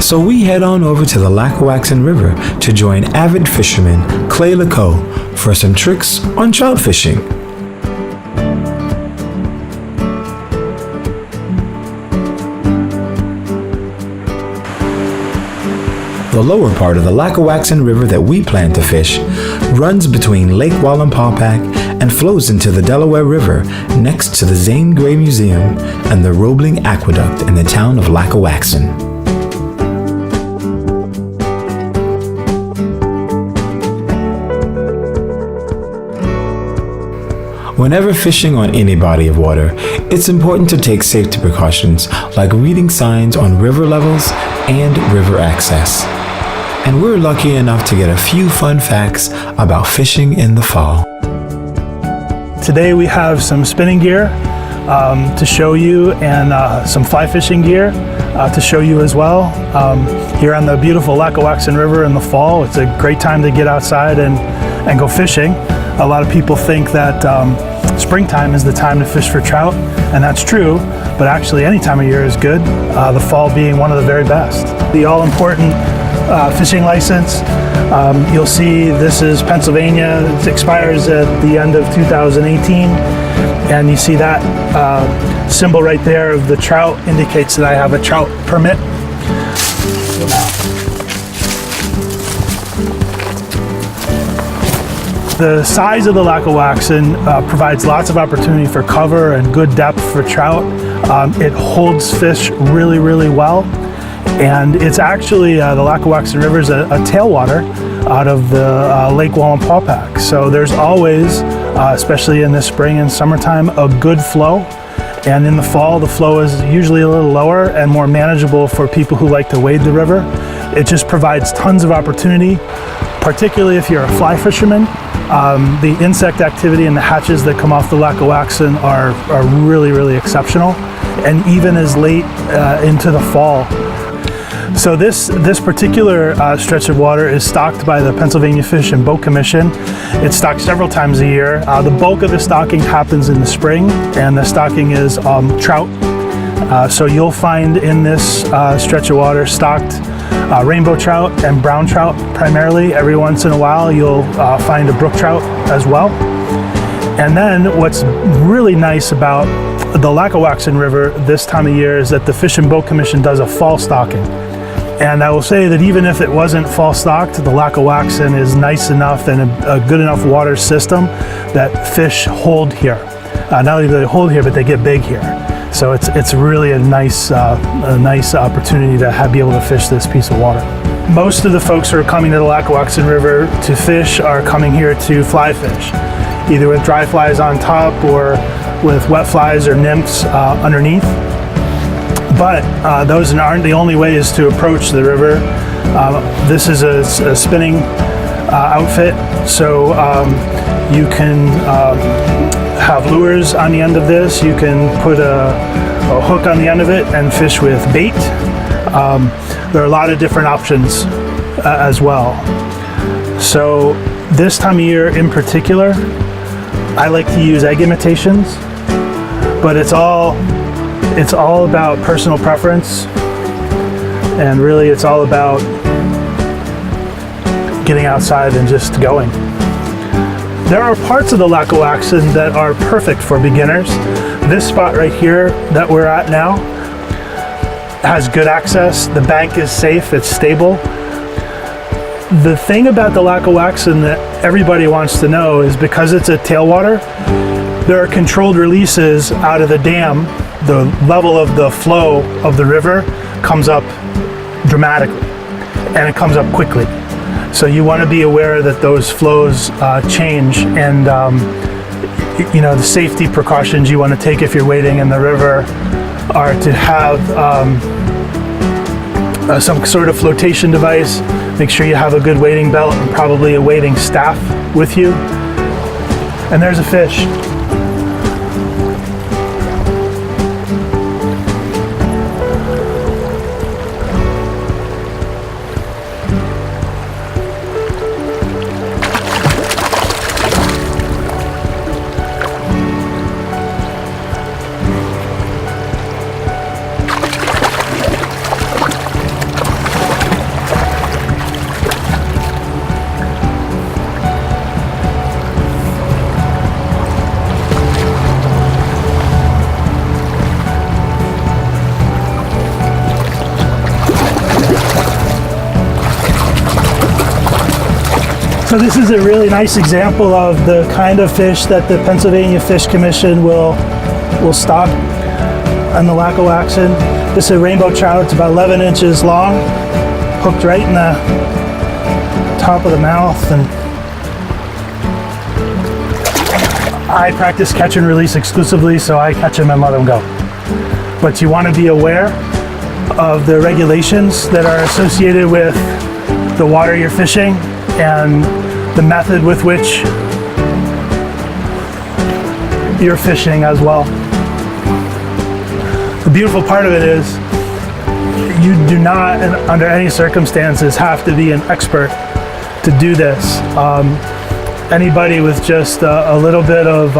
So we head on over to the Lackawaxen River to join avid fisherman Clay Laco for some tricks on trout fishing. The lower part of the Lackawaxen River that we plan to fish runs between Lake Wallenpaupack and flows into the Delaware River next to the Zane Grey Museum and the Roebling Aqueduct in the town of Lackawaxen. Whenever fishing on any body of water, it's important to take safety precautions like reading signs on river levels and river access. And we're lucky enough to get a few fun facts about fishing in the fall. Today we have some spinning gear to show you, and some fly fishing gear to show you as well. Here on the beautiful Lackawaxen River in the fall, it's a great time to get outside and go fishing. A lot of people think that springtime is the time to fish for trout, and that's true, but actually any time of year is good, the fall being one of the very best. The all-important fishing license, you'll see this is Pennsylvania. It expires at the end of 2018, and you see that symbol right there of the trout indicates that I have a trout permit. The size of the Lackawaxen provides lots of opportunity for cover and good depth for trout. It holds fish really, really well. And it's actually, the Lackawaxen River is a tailwater out of the Lake Wallenpaupack. So there's always, especially in the spring and summertime, a good flow. And in the fall, the flow is usually a little lower and more manageable for people who like to wade the river. It just provides tons of opportunity, particularly if you're a fly fisherman. The insect activity and the hatches that come off the Lackawaxen are really, really exceptional, and even as late into the fall. So this particular stretch of water is stocked by the Pennsylvania Fish and Boat Commission. It's stocked several times a year. The bulk of the stocking happens in the spring, and the stocking is trout. So you'll find in this stretch of water stocked rainbow trout and brown trout primarily. Every once in a while you'll find a brook trout as well. And then what's really nice about the Lackawaxen River this time of year is that the Fish and Boat Commission does a fall stocking. And I will say that even if it wasn't fall stocked, the Lackawaxen is nice enough and a good enough water system that fish hold here. Not only do they hold here, but they get big here. So it's really a nice opportunity to be able to fish this piece of water. Most of the folks who are coming to the Lackawaxen River to fish are coming here to fly fish, either with dry flies on top or with wet flies or nymphs underneath. But those aren't the only ways to approach the river. This is a spinning outfit, so you can have lures on the end of this. You can put a hook on the end of it and fish with bait. There are a lot of different options as well. So this time of year in particular, I like to use egg imitations, but it's all about personal preference, and really it's all about getting outside and just going. There are parts of the Lackawaxen that are perfect for beginners. This spot right here that we're at now has good access. The bank is safe, it's stable. The thing about the Lackawaxen that everybody wants to know is because it's a tailwater, there are controlled releases out of the dam. The level of the flow of the river comes up dramatically, and it comes up quickly. So you want to be aware that those flows change, and the safety precautions you want to take if you're wading in the river are to have some sort of flotation device. Make sure you have a good wading belt and probably a wading staff with you. And there's a fish. So this is a really nice example of the kind of fish that the Pennsylvania Fish Commission will stock on the Lackawaxen. This is a rainbow trout. It's about 11 inches long, hooked right in the top of the mouth. And I practice catch and release exclusively, so I catch them and let them go. But you want to be aware of the regulations that are associated with the water you're fishing and the method with which you're fishing as well. The beautiful part of it is you do not, under any circumstances, have to be an expert to do this. Anybody with just a little bit of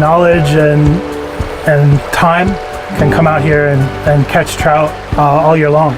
knowledge and time can come out here and catch trout all year long.